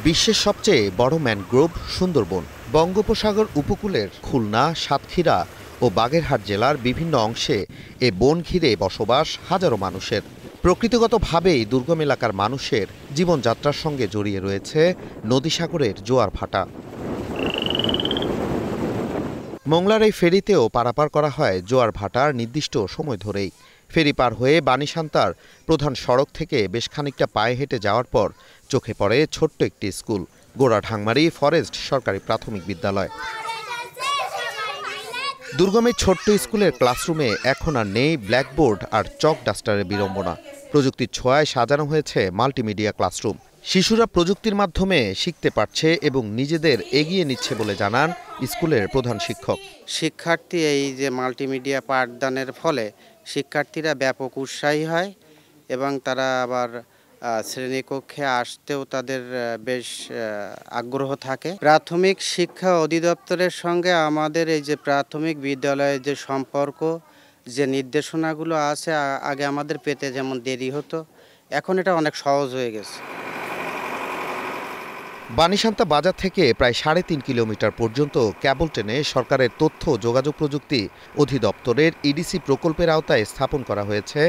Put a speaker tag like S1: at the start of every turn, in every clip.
S1: বিশ্বের সবচেয়ে বড় ম্যানগ্রোভ সুন্দরবন বঙ্গোপসাগর উপকূলের খুলনা, সাতক্ষীরা ও বাগেরহাট জেলার বিভিন্ন অংশে এ বন ঘিরে বসবাস হাজারো মানুষের। প্রকৃতিগতভাবেই দুর্গম এলাকার মানুষের জীবনযাত্রার সঙ্গে জড়িয়ে রয়েছে নদী সাগরের জোয়ার ভাটা। মোংলার এই ফেরিতেও পারাপার করা হয় জোয়ার ভাটার নির্দিষ্ট সময় ধরেই। ফেরি পার হয়ে বাণীসান্তার প্রধান সড়ক থেকে বেশ খানিকটা পায়ে হেঁটে যাওয়ার পর চোখে পড়ে ছোট্ট একটি স্কুল, গোড়াঢাংমারি ফরেস্ট সরকারি প্রাথমিক বিদ্যালয়। দুর্গমের ছোট্ট স্কুলের ক্লাসরুমে এখন আর নেই ব্ল্যাকবোর্ড আর চক ডাস্টারের বিড়ম্বনা। প্রযুক্তির ছোঁয়ায় সাজানো হয়েছে মাল্টিমিডিয়া ক্লাসরুম। শিশুরা প্রযুক্তির মাধ্যমে শিখতে পারছে এবং নিজেদের এগিয়ে নিচ্ছে বলে জানান স্কুলের প্রধান শিক্ষক।
S2: শিক্ষার্থী এই যে মাল্টিমিডিয়া পাঠদানের ফলে শিক্ষার্থীরা ব্যাপক উৎসাহী হয় এবং তারা আবার শ্রেণীকক্ষে আসতেও তাদের বেশ আগ্রহ থাকে। প্রাথমিক শিক্ষা অধিদপ্তরের সঙ্গে আমাদের এই যে প্রাথমিক বিদ্যালয়ের যে সম্পর্ক, যে নির্দেশনাগুলো আছে, আগে আমাদের পেতে যেমন দেরি হতো, এখন এটা অনেক সহজ হয়ে গেছে।
S1: বাণীসান্তা বাজার থেকে প্রায় 3.5 কিলোমিটার পর্যন্ত ক্যাবল ট্রেনে সরকারের তথ্য যোগাযোগ প্রযুক্তি অধিদপ্তরের ইডিসি প্রকল্পের আওতায় স্থাপন করা হয়েছে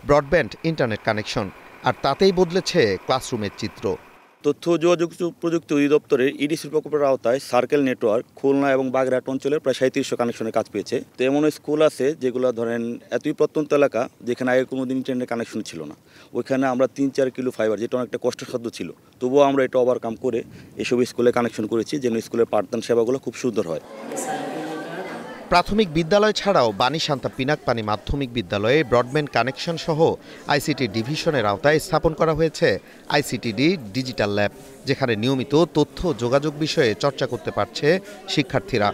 S1: ব্রডব্যান্ড ইন্টারনেট কানেকশন, আর তাতেই বদলেছে ক্লাসরুমের চিত্র।
S3: তথ্য যোগাযোগ প্রযুক্তি অধিদপ্তরের ইডিসি প্রকল্পের আওতায় সার্কেল নেটওয়ার্ক খুলনা এবং বাগেরহাট অঞ্চলের প্রায় 3700 কানেকশনের কাজ পেয়েছে। তো এমন স্কুল আছে যেগুলো ধরেন এতই প্রত্যন্ত এলাকা যেখানে আগে কোনোদিন ইন্টারনেট কানেকশন ছিল না, ওইখানে আমরা 3-4 কিলো ফাইবার, যেটা অনেকটা কষ্টসাধ্য ছিল, তবুও আমরা এটা ওভারকাম করে এসব স্কুলে কানেকশন করেছি যেন স্কুলের পাঠদান সেবাগুলো খুব সুন্দর হয়।
S1: প্রাথমিক বিদ্যালয় ছাড়াও বাণীসান্তা পিনাকপানি মাধ্যমিক বিদ্যালয়ে ব্রডব্যান্ড কানেকশন সহ আইসিটি ডিভিশনের আওতায় স্থাপন করা হয়েছে আইসিটিডি ডিজিটাল ল্যাব, যেখানে নিয়মিত তথ্য যোগাযোগ বিষয়ে চর্চা করতে পারছে শিক্ষার্থীরা।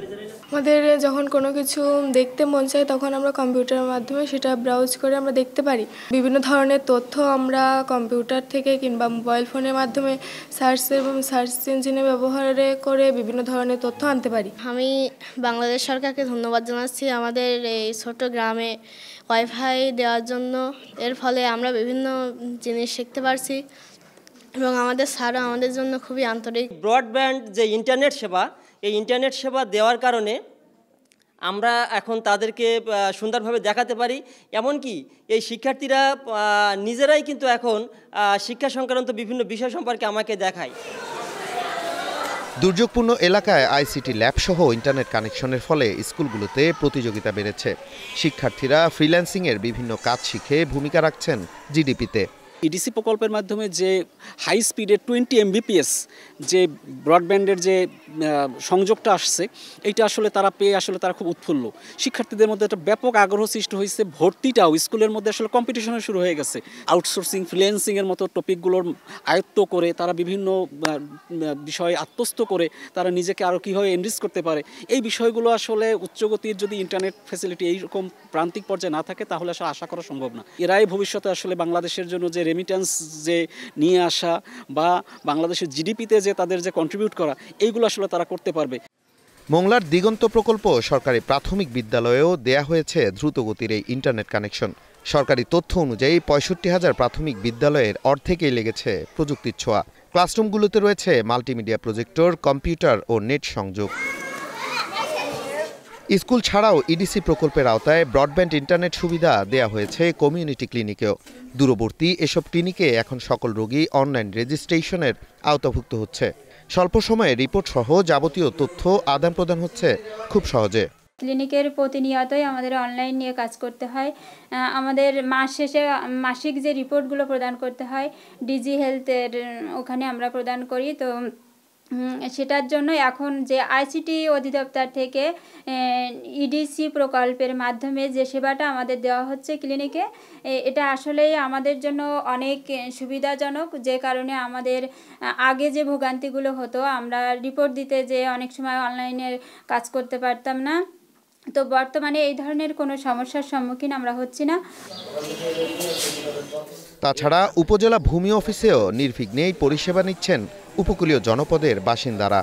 S4: আমাদের যখন কোনো কিছু দেখতে মন চায় তখন আমরা কম্পিউটারের মাধ্যমে সেটা ব্রাউজ করে আমরা দেখতে পারি। বিভিন্ন ধরনের তথ্য আমরা কম্পিউটার থেকে কিংবা মোবাইল ফোনের মাধ্যমে সার্চ ইঞ্জিনে ব্যবহার করে বিভিন্ন ধরনের তথ্য আনতে পারি।
S5: আমি বাংলাদেশ সরকারকে ধন্যবাদ জানাচ্ছি আমাদের এই ছোট গ্রামে ওয়াইফাই দেওয়ার জন্য। এর ফলে আমরা বিভিন্ন জিনিস শিখতে পারছি এবং আমাদের স্যারও আমাদের জন্য খুবই আন্তরিক।
S6: ব্রডব্যান্ড যে ইন্টারনেট সেবা, এই ইন্টারনেট সেবা দেওয়ার কারণে আমরা এখন তাদেরকে সুন্দরভাবে দেখাতে পারি। এমনকি এই শিক্ষার্থীরা নিজেরাই কিন্তু এখন শিক্ষা সংক্রান্ত বিভিন্ন বিষয় সম্পর্কে আমাকে দেখায়।
S1: দুর্যোগপূর্ণ এলাকায় আইসিটি ল্যাব সহ ইন্টারনেট কানেকশনের ফলে স্কুলগুলোতে প্রতিযোগিতা বেড়েছে। শিক্ষার্থীরা ফ্রিল্যান্সিংয়ের বিভিন্ন কাজ শিখে ভূমিকা রাখছেন জিডিপিতে।
S7: ইডিসি প্রকল্পের মাধ্যমে যে হাই স্পিডের 20 Mbps যে ব্রডব্যান্ডের যে সংযোগটা আসছে, এইটা আসলে তারা পেয়ে আসলে তারা খুব উৎফুল্ল। শিক্ষার্থীদের মধ্যে একটা ব্যাপক আগ্রহ সৃষ্টি হয়েছে। ভর্তিটাও স্কুলের মধ্যে আসলে কম্পিটিশনে শুরু হয়ে গেছে। আউটসোর্সিং, ফ্রিল্যান্সিংয়ের মতো টপিকগুলোর আয়ত্ত করে তারা বিভিন্ন বিষয়ে আত্মস্থ করে তারা নিজেকে আরও কীভাবে এনরিচ করতে পারে, এই বিষয়গুলো আসলে উচ্চগতির যদি ইন্টারনেট ফ্যাসিলিটি এইরকম প্রান্তিক পর্যায়ে না থাকে তাহলে আসলে আশা করা সম্ভব না। এরাই ভবিষ্যতে আসলে বাংলাদেশের জন্য যে রেমিটেন্স যে নিয়ে আসা বা বাংলাদেশের জিডিপিতে যে তাদের যে কন্ট্রিবিউট করা, এইগুলো আসলে তারা করতে পারবে।
S1: মোংলার দিগন্ত প্রকল্প সরকারি প্রাথমিক বিদ্যালয়েও দেয়া হয়েছে দ্রুতগতির এই ইন্টারনেট কানেকশন। সরকারি তথ্য অনুযায়ী 65,000 প্রাথমিক বিদ্যালয়ের অর্ধেকেই লেগেছে প্রযুক্তির ছোঁয়া। ক্লাসরুমগুলোতে রয়েছে মাল্টিমিডিয়া প্রজেক্টর, কম্পিউটার ও নেট সংযোগ। স্কুল ছাড়াও ইডিসি প্রকল্পের আওতায় ব্রডব্যান্ড ইন্টারনেট সুবিধা দেয়া হয়েছে কমিউনিটি ক্লিনিকেও। দূরবর্তী এসব ক্লিনিকে এখন সকল রোগী অনলাইন রেজিস্ট্রেশনের আওতাভুক্ত হচ্ছে। স্বল্প সময়ে রিপোর্ট সহ যাবতীয় তথ্য আদান প্রদান হচ্ছে খুব সহজে।
S8: ক্লিনিকের প্রতিনিয়তই আমাদের অনলাইন নিয়ে কাজ করতে হয়। আমাদের মাস শেষে মাসিক যে রিপোর্টগুলো প্রদান করতে হয় ডিজি হেলথের ওখানে আমরা প্রদান করি। তো সেটার জন্য এখন যে আইসিটি অধিদপ্তর থেকে ইডিসি প্রকল্পের মাধ্যমে যে সেবাটা আমাদের দেওয়া হচ্ছে ক্লিনিকে, এটা আসলেই আমাদের জন্য অনেক সুবিধাজনক। যে কারণে আমাদের আগে যে ভোগান্তিগুলো হতো, আমরা রিপোর্ট দিতে যে অনেক সময় অনলাইনে কাজ করতে পারতাম না, তো বর্তমানে এই ধরনের কোনো সমস্যার সম্মুখীন আমরা হচ্ছি না।
S1: তাছাড়া উপজেলা ভূমি অফিসেও নির্বিঘ্নেই পরিষেবা নিচ্ছেন উপকূলীয় জনপদের বাসিন্দারা।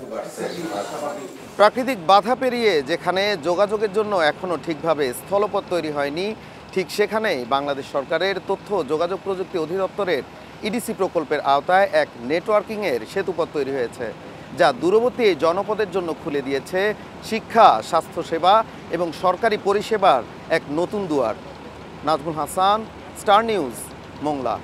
S1: প্রাকৃতিক বাধা পেরিয়ে যেখানে যোগাযোগের জন্য এখনও ঠিকভাবে স্থলপথ তৈরি হয়নি, ঠিক সেখানেই বাংলাদেশ সরকারের তথ্য ও যোগাযোগ প্রযুক্তি অধিদপ্তরের ইডিসি প্রকল্পের আওতায় এক নেটওয়ার্কিংয়ের সেতুপথ তৈরি হয়েছে, যা দূরবর্তী এই জনপদের জন্য খুলে দিয়েছে শিক্ষা, স্বাস্থ্যসেবা এবং সরকারি পরিষেবার এক নতুন দুয়ার। Nazmul Hasan, star news, Mongla.